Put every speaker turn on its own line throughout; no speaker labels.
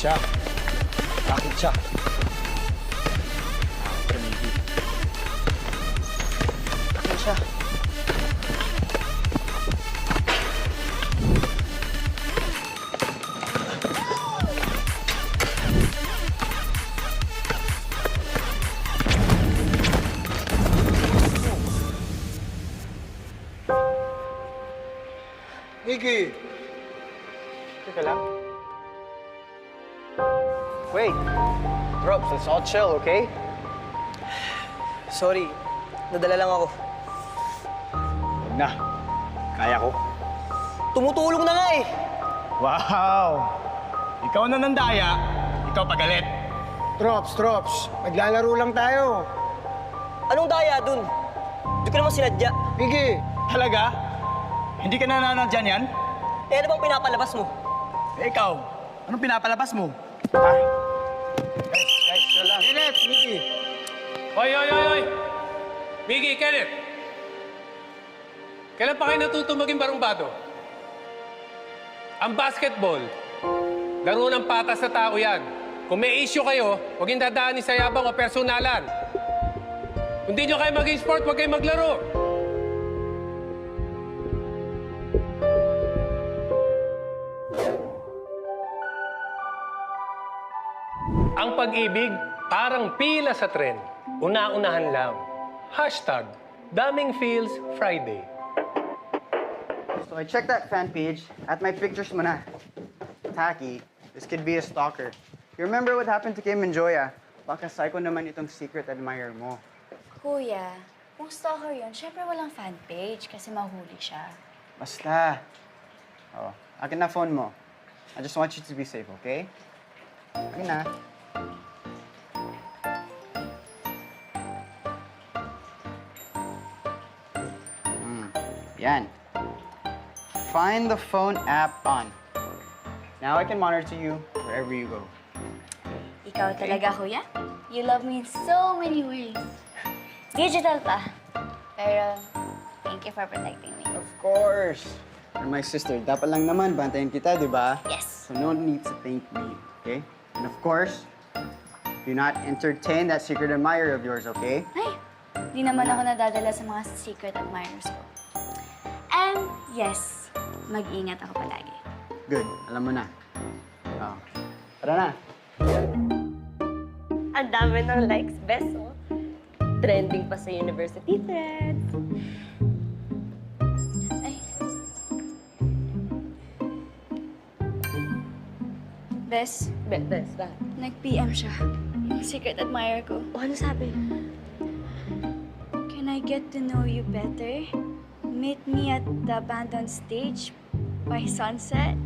siya. Bakit siya?
Bakit siya?
Miggy!
Teka lang. Wait. Drops, let's all chill, okay? Sorry. Nadala lang ako.
Huwag na. Kaya ko.
Tumutulong na nga eh.
Wow! Ikaw na nandaya, ikaw pagalit. Drops. Maglalaro lang tayo.
Anong daya dun? Hindi ko naman sinadya.
Miggy! Talaga? Hindi ka nananadyan yan?
Eh, ano bang pinapalabas mo?
Eh, ikaw, anong pinapalabas mo? Ha? Guys, chill lang. Kenneth, Miggy!
Hoy! Miggy, Kenneth! Kailan pa kayo natuto maging barumbado? Ang basketball, laro ng patas sa tao yan. Kung may issue kayo, huwag yung dadaanin sa yabang o personalan. Kung di nyo kayo maging sport, huwag kayo maglaro. Ang pag-ibig, parang pila sa tren. Una-unahan lang. Hashtag, Daming Feels Friday.
So I checked that fan page at my pictures mo na. Tacky, this could be a stalker. You remember what happened to Kim and Joya? Baka psycho naman itong secret admirer mo.
Kuya, kung stalker yun, syempre walang fan page kasi mahuli siya.
Basta. Oh, akin na phone mo. I just want you to be safe, okay? Akin na. Yan. Find the phone app on. Now I can monitor you wherever you go.
Ikaw talaga, kuya? You love me in so many ways. Digital pa. Pero, thank you for protecting me.
Of course. You're my sister. Dapat lang naman bantayan kita, di ba?
Yes.
So no need to thank me, okay? And of course, do not entertain that secret admirer of yours, okay?
Ay, di naman ako nadadala sa mga secret admirers ko. And yes, mag-ingat ako palagi.
Good. Alam mo na. Oh. Tara na.
Ang dami ng likes, beso. Trending pa sa university threads.
Ay. Bes,
Bes, ba?
nag-PM siya. Yung secret admirer ko.
O, ano sabi?
Can I get to know you better? Meet me at the abandoned stage by sunset.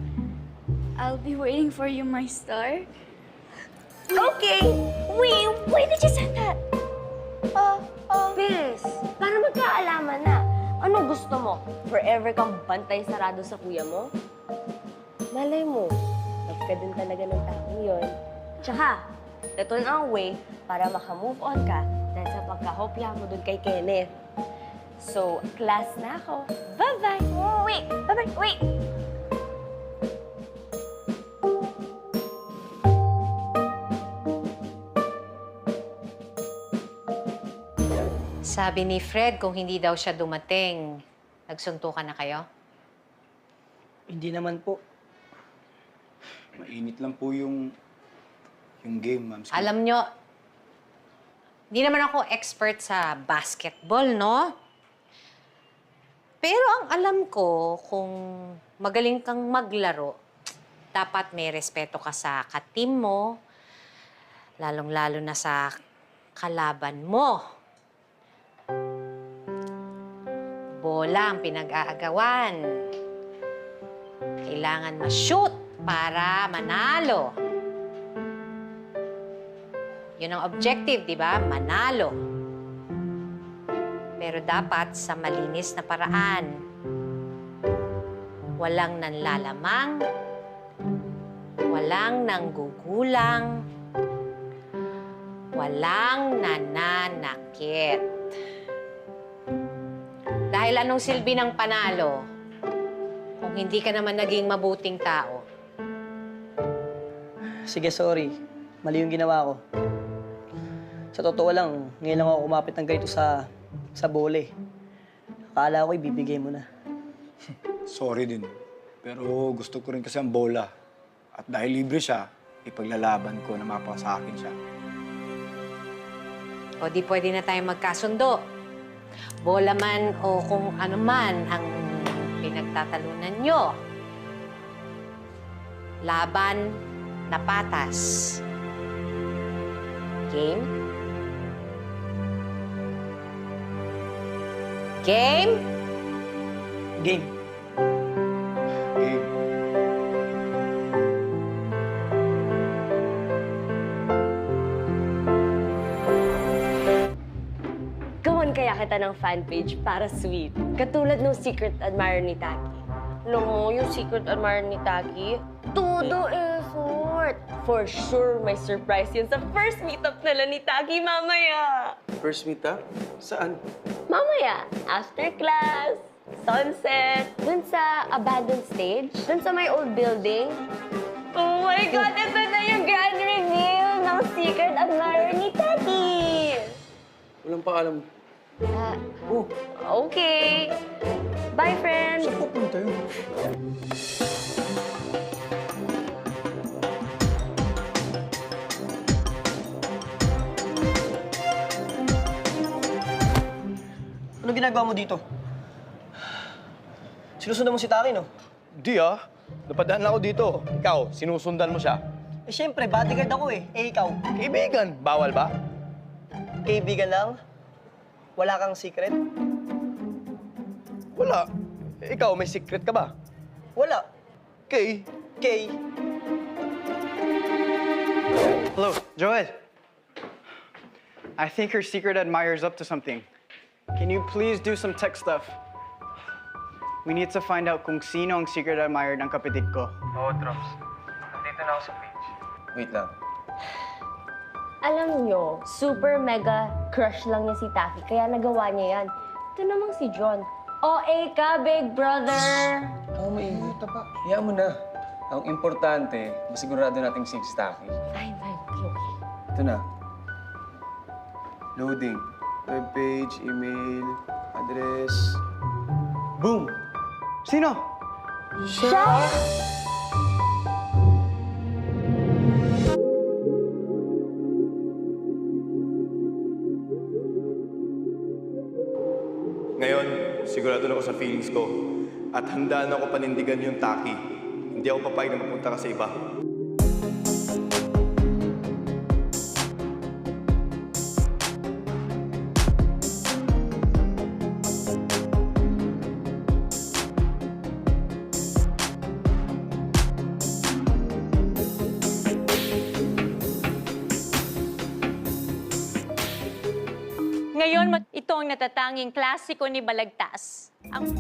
I'll be waiting for you, my star.
Okay! Wait, why did you send that? Bes, para magkaalaman na. Ano gusto mo? Forever kang bantay sarado sa kuya mo? Malay mo, love ka din talaga ng taong yun. Tsaka, ito na ang way para makamove on ka dahil sa pagkahopya mo dun kay Kenneth. So, class na ako. Bye-bye!
Wait! Bye-bye! Wait!
Sabi ni Fred, kung hindi daw siya dumating, nagsuntukan na kayo?
Hindi naman po.
Mainit lang po yung game, ma'am.
Alam nyo, hindi naman ako expert sa basketball, no? Pero ang alam ko, kung magaling kang maglaro, dapat may respeto ka sa ka-team mo, lalong-lalo na sa kalaban mo. Bola ang pinag-aagawan. Kailangan ma-shoot para manalo. Yun ang objective, di ba? Manalo. Pero dapat sa malinis na paraan. Walang nanlalamang, walang nanggugulang, walang nananakit. Dahil anong silbi ng panalo kung hindi ka naman naging mabuting tao?
Sige, sorry. Mali yung ginawa ko. Sa totoo lang, ngayon lang ako kumapit ng ganito sa bole. Akala ko ibibigay mo na.
Sorry din. Pero gusto ko rin kasi ang bola. At dahil libre siya, ipaglalaban ko na mapa sa akin siya.
O di pwede na tayo magkasundo. Bola man o kung ano man ang pinagtatalunan nyo. Laban na patas. Game? Game?
Game.
Okay?
Gawan kaya kita ng fan page para sweet. Katulad ng secret admirer ni Taki. Alam mo, yung secret admirer ni Taki, todo effort. For sure, may surprise yun sa first meetup nila ni Taki mamaya.
First meet up? Saan?
Mamaya, after class, sunset, dun sa abandoned stage, dun sa may old building. Oh my God, ito na yung grand reveal ng secret admirer ni Taki.
Walang paalam.
Okay. Bye, friend.
Saan pupunta yun?
Ano ginagawa mo dito? Sinusundan mo si Taki, no?
Di napadaan lang ako dito. Ikaw, sinusundan mo siya.
Eh, syempre, bodyguard ako eh. Eh, ikaw,
Kaibigan, bawal ba?
kaibigan lang? Wala kang secret?
Wala. Ikaw, may secret ka ba?
Wala.
Kay,
Okay.
Hello, Joel. I think her secret admirer's up to something. Can you please do some tech stuff? We need to find out kung sino ang secret admirer ng kapatid ko.
wait lang.
Alam nyo, super mega crush lang niya si Taki, kaya nagawa niya yan. Ito namang si John. OA ka, big brother!
Oo, mainit pa. Hayaan mo na. Ang importante, masigurado nating safe si Taki.
Fine, fine. Okay.
Ito na. Loading. Webpage, email, address. Boom!
Sino?
Ngayon, sigurado na ako sa feelings ko at handa na ako panindigan yung Taki. Hindi ako papayag na mapunta ka sa iba.
Ngayon, ito ang natatanging klasiko ni Balagtas. Ang...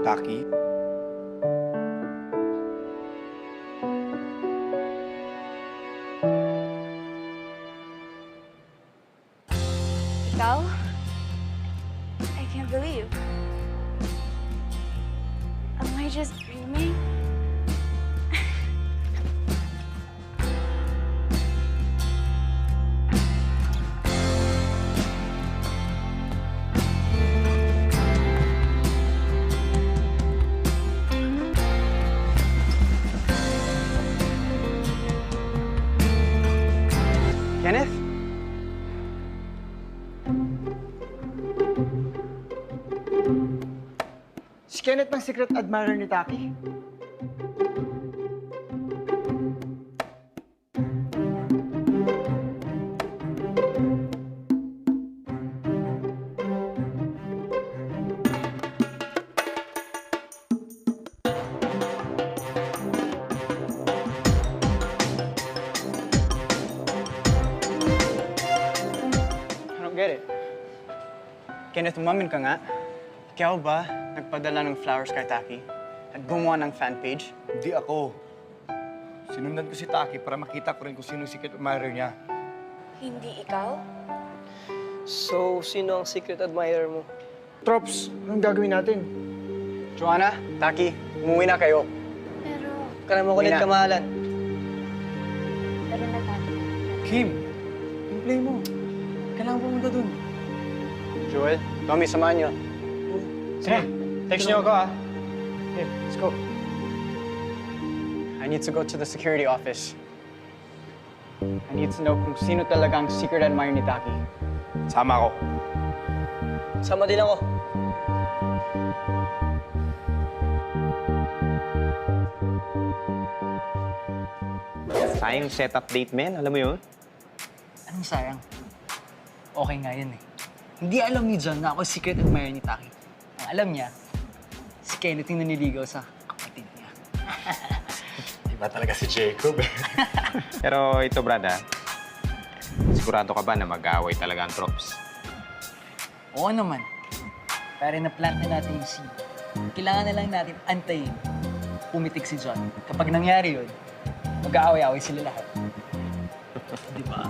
Taki?
Ikaw? I can't believe. Am I just dreaming?
Kenneth? Si Kenneth ng secret admirer ni Taki? Kenneth, umamin ka nga. Ikaw ba nagpadala ng flowers kay Taki? At gumawa ng fan page?
Hindi ako. Sinundan ko si Taki para makita ko rin kung sino yung secret admirer niya.
Hindi ikaw?
So, sino ang secret admirer mo?
Trops, anong gagawin natin?
Joanna, Taki, umuwi na kayo.
Pero,
Huwag ka na makulit
Mina.
kamahalan.
pero natati.
Kim, yung play mo. Kailangan pumunta dun.
Joel, Tommy, samahan niyo.
Sige, text niyo ako Okay, let's go.
I need to go to the security office. I need to know kung sino talaga ang secret admirer ni Taki.
Sama ako.
Sama din ako.
Sayang setup date, men. Alam mo yun?
Anong sayang? Okay nga yun eh. Hindi alam ni John na ako secret admirer ni Taki. Ang alam niya, si Kenneth yung naniligaw sa kapatid niya.
Iba talaga si Jacob eh.
Pero ito, brada. Sigurado ka ba na mag-aaway talaga ang Trops?
Oo naman. Pero na-plant na natin yung seed. Kailangan na lang natin antayin. Pumitik si John. Kapag nangyari yun, mag-aaway-aaway sila lahat. Di ba?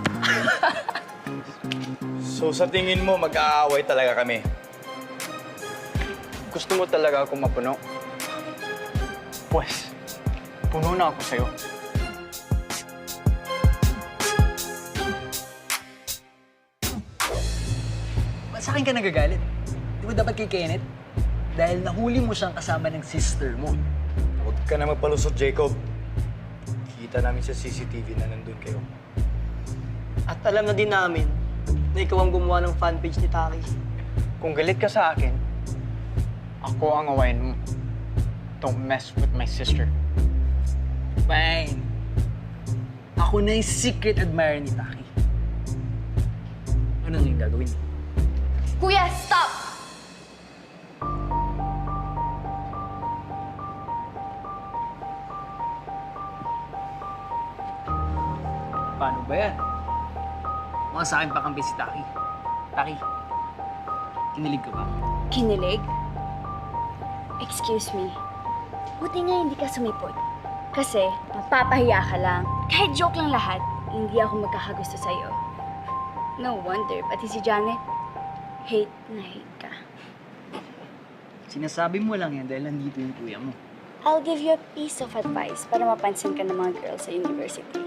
So sa tingin mo, mag-aaway talaga kami?
Gusto mo talaga ako mapuno? Pues, puno na ako sa'yo.
Ba't sa akin ka nagagalit? Di ba dapat kay Kenneth? Dahil nahuli mo siyang kasama ng sister mo.
Huwag ka na magpalusot, Jacob. Kita namin sa CCTV na nandun kayo.
At alam na din namin na ikaw ang gumawa ng fanpage ni Taki.
Kung galit ka sa akin, ako ang awayin mo. Don't mess with my sister.
Fine. Ako na yung secret admirer ni Taki. Ano na yung gagawin mo?
Kuya, stop!
Paano ba yan? Mga sa akin pa kampi si Taki. Taki, kinilig ka ba?
Kinilig? Excuse me. Buti nga hindi ka sumipot. Kasi, mapapahiya ka lang. Kahit joke lang lahat, hindi ako magkakagusto sa'yo. No wonder, pati si Janet, hate na hate ka.
Sinasabi mo lang yan dahil nandito yung kuya mo.
I'll give you a piece of advice para mapansin ka ng mga girls sa university.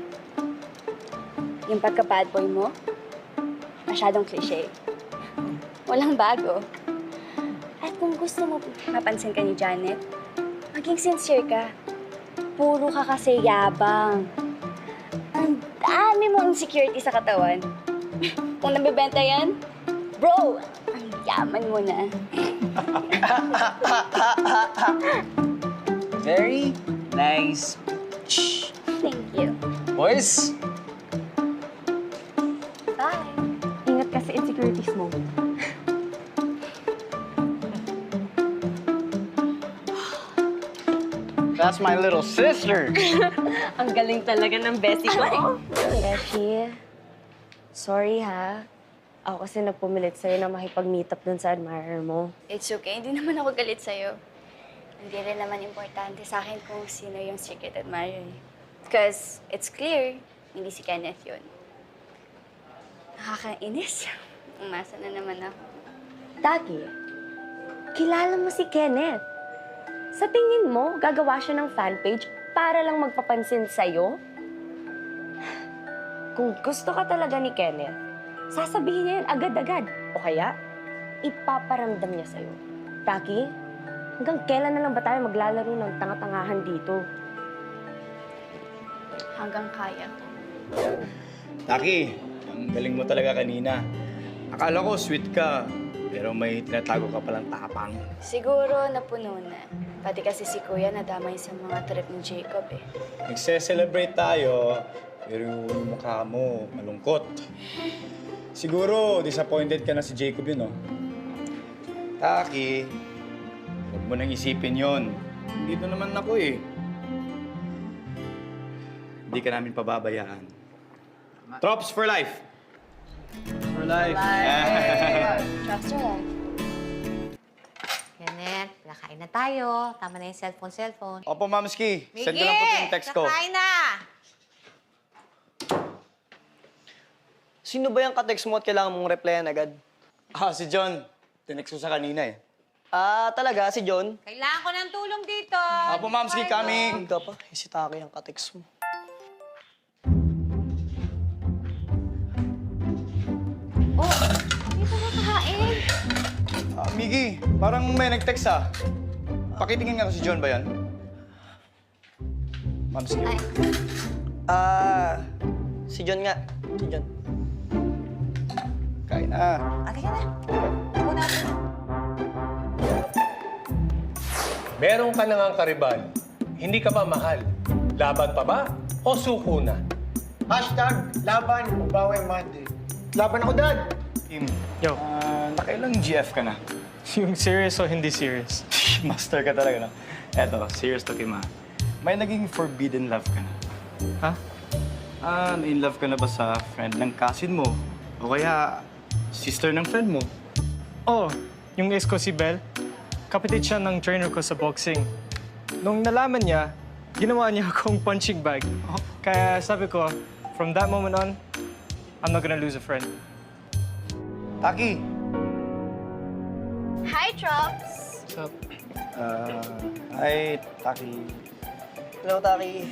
Yung pagka-bad boy mo, masyadong cliche. Walang bago. At kung gusto mo mapansin ka ni Janet, maging sincere ka. Puro ka kasi yabang. Ang dami mo insecurity sa katawan. Kung nabibenta yan, bro, ang yaman mo na.
Very nice.
Thank you.
Boys,
Bye.
Ingat ka sa insecurities mo.
That's my little sister!
Ang galing talaga ng bestie ko. Beshi, sorry ha. Ako kasi nagpumilit sa'yo na makipag-meet up dun sa admirer mo.
It's okay. Hindi naman ako galit sa'yo. Hindi rin naman importante sa akin kung sino yung secret admirer. Because it's clear, hindi si Kenneth yun. Nakakainis. Umasa na naman ako.
Taki, kilala mo si Kenneth. Sa tingin mo, gagawa siya ng fanpage para lang magpapansin sa'yo? Kung gusto ka talaga ni Kenneth, sasabihin niya yan agad-agad. O kaya, ipaparamdam niya sa'yo. Taki, hanggang kailan na lang ba tayo maglalaro ng tanga-tangahan dito?
Hanggang kaya ko.
Taki, ang galing mo talaga kanina. Akala ko sweet ka, pero may tinatago ka palang tapang.
Siguro napuno na. Pati kasi si Kuya nadamay sa mga trip ni Jacob eh.
Nagse-celebrate tayo, pero yung mukha mo malungkot. Siguro, disappointed ka na si Jacob yun, no? Taki, huwag mo nang isipin yon. Dito naman ako eh. Hindi ka namin pababayaan. Trops for life!
For life.
Trust your life.
Ayan, pinakain na tayo. Tama na yung cellphone.
Opo, Mamski.
Miggy!
Send ko lang po ito yung text ko.
Nakain na!
Sino ba yung ka-text mo at kailangan mong replyan agad?
Si John. Tinext ko sa kanina eh.
Talaga, si John?
Kailangan ko ng tulong dito.
Opo, Mamski, coming.
Hindi ka pa. Si Taki ang ka-text mo.
Dito na kahain.
Miggy, parang may nag-text Pakitingin nga ko si John ba yan? Mamski.
Si John nga. Si John.
Kain na.
Ate ka na. Ako natin.
Meron ka na ngang karibal. Hindi ka ba mahal? Laban pa ba? O suko na?
#laban o baway Monday. Laban ako, Dad! Kim,
Yo,
nakailang GF ka na?
yung serious o hindi serious?
Master ka talaga, no? Eto, serious to, Kim, May naging forbidden love ka na.
Ha?
In love ka na ba sa friend ng cousin mo? O kaya, sister ng friend mo?
Oh, yung ex ko si Belle. Kapatid siya ng trainer ko sa boxing. Nung nalaman niya, ginawa niya akong punching bag. Kaya sabi ko, from that moment on, I'm not gonna lose a friend.
Taki!
Hi, Trops!
What's up?
Hi, Taki.
Hello, Taki.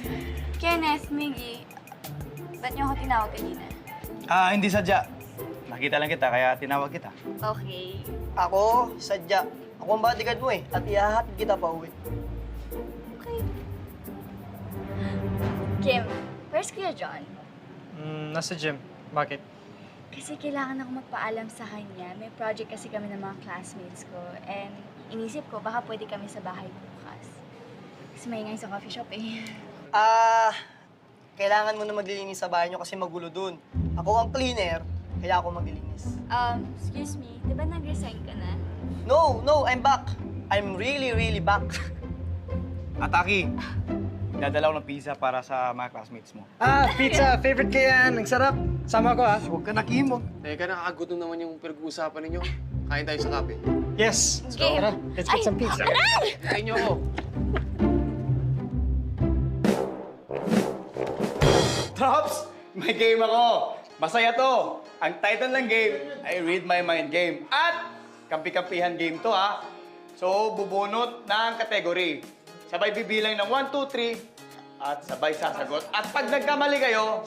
Kenneth, Miggy, ba't niyo ako tinawag kanina?
Hindi sadya. Nakita lang kita, kaya tinawag kita.
Okay.
Ako, sadya. Ako ang bodyguard mo eh. At ihahatid kita pa uwi.
Okay. Kim, where's Kuya John?
Nasa gym. Bakit?
Kasi kailangan ako magpaalam sa kanya. May project kasi kami ng mga classmates ko. And inisip ko, baka pwede kami sa bahay bukas. Kasi maingay sa coffee shop eh.
Kailangan mo na maglilinis sa bahay nyo kasi magulo dun. Ako ang cleaner, kaya ako maglilinis.
Excuse me, di ba nag-resign ka na?
No, I'm back. I'm really back.
Taki, dadala ko ng pizza para sa mga classmates mo.
Pizza! Favorite ko yan! Ang sarap! Sama ko,
Huwag ka nakimog.
Teka, nakakagutom naman yung pinag-uusapan ninyo. Kain tayo sa kape.
Yes!
Game!
Tara, let's get some pizza.
Kain niyo ako.
Drops! May game ako! Masaya to! Ang title ng game ay Read My Mind Game. At kampi-kampihan game to, So, bubunot ng kategory. Sabay bibilang ng 1, 2, 3 at sabay sasagot. At pag nagkamali kayo,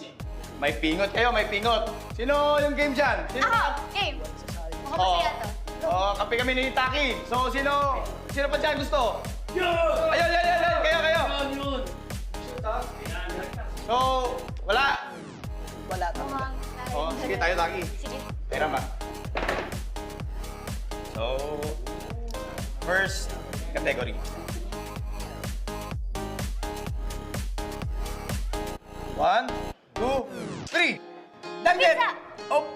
may pingot kayo, may pingot. Sino yung game dyan? Sino?
Game! Mukhang masaya to.
Kampi kami ni Taki. So, sino pa dyan gusto? Ayun! Kayo! So, wala.
Wala to.
Sige tayo, Taki.
Sige.
Pera ba? So, first category. 1, 2, 3. Nugget!
Pizza!
Oh!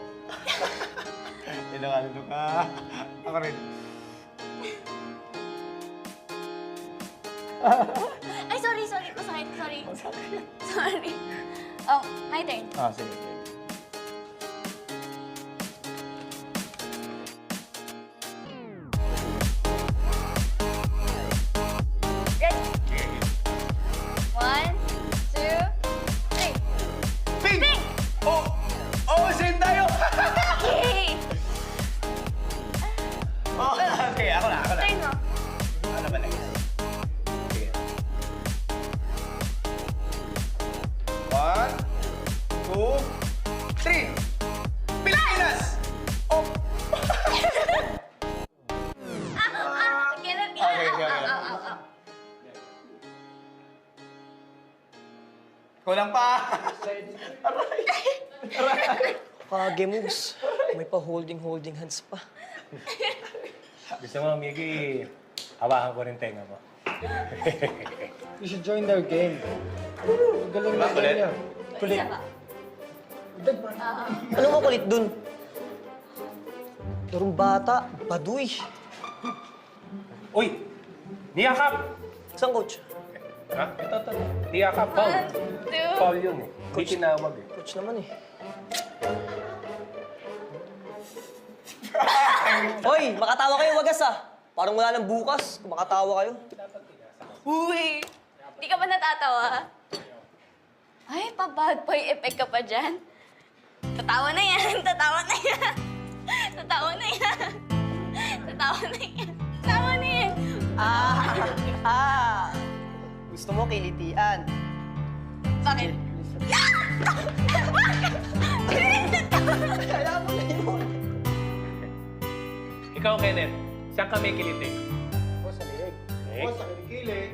Ilong ka. Ako rin.
Ay, sorry. Masakit. Sorry. My turn.
Sige.
Ready? 1, 2, 3.
Pink!
Pink!
Same tayo!
Okay!
Okay, ako na.
Try mo.
Ano ba next? Sige. 1, 2, 3. Pilipinas!
Kailan?
Okay. Kulang pa.
Kage moves. May pa holding hands pa.
Gusto mo, Miggy, hawakan ko rin tenga mo.
You should join their game. Galing
Diba, kulit?
Kulit. Anong makulit dun? Darong bata, baduy.
Uy! Niyakap!
Saan, coach?
Ha? Ito. Niyakap, foul.
1, 2.
Foul yun eh. Hindi tinawag eh.
Coach naman eh. Hoy, makatawa kayo, wagas ah. Parang wala nang bukas. Kumakatawa kayo.
Uy! Di ka ba natatawa? Ay, pa-bad boy effect ka pa dyan. Tatawa na yan, tatawa na yan. Tatawa na yan. Tatawa na yan. Tatawa na yan.
Gusto mo kilitian.
Bakit?
Kaya mo na yun.
Ikaw, Kenneth, saan kami kiliti?
O, sa liig. O, sa kilikili.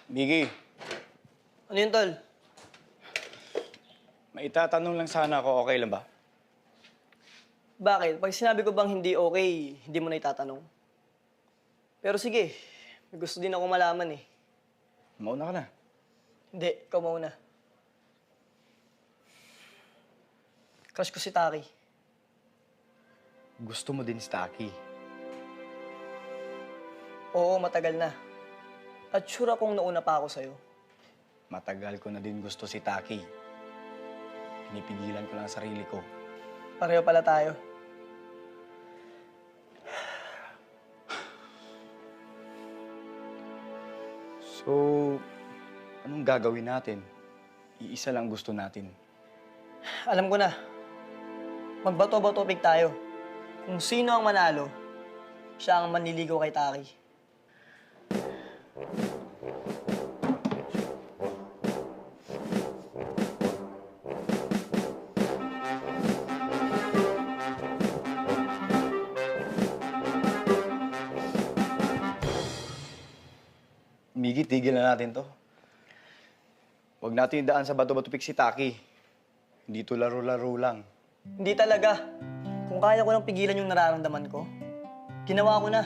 Miggy,
Ano yun, tol?
may itatanong lang sana ako, okay lang ba?
Bakit? Pag sinabi ko bang hindi okay, hindi mo na itatanong? Pero sige, may gusto din ako malaman eh.
Mauna ka na.
Hindi, ikaw mauna. Crush ko si Taki.
Gusto mo din si Taki.
Oo, matagal na. At sure akong nauna pa ako sa'yo.
Matagal ko na din gusto si Taki. Pinipigilan ko lang ang sarili ko.
Pareho pala tayo.
So, anong gagawin natin? Iisa lang gusto natin.
Alam ko na. Magbato-bato-pig tayo. Kung sino ang manalo, siya ang manliligaw kay Taki.
Miggy, tigil na natin to. Huwag natin idaan sa bato-bato-pik si Taki. Hindi to laro-laro lang.
Hindi talaga. Kung kaya ko lang pigilan yung nararamdaman ko, ginawa ko na.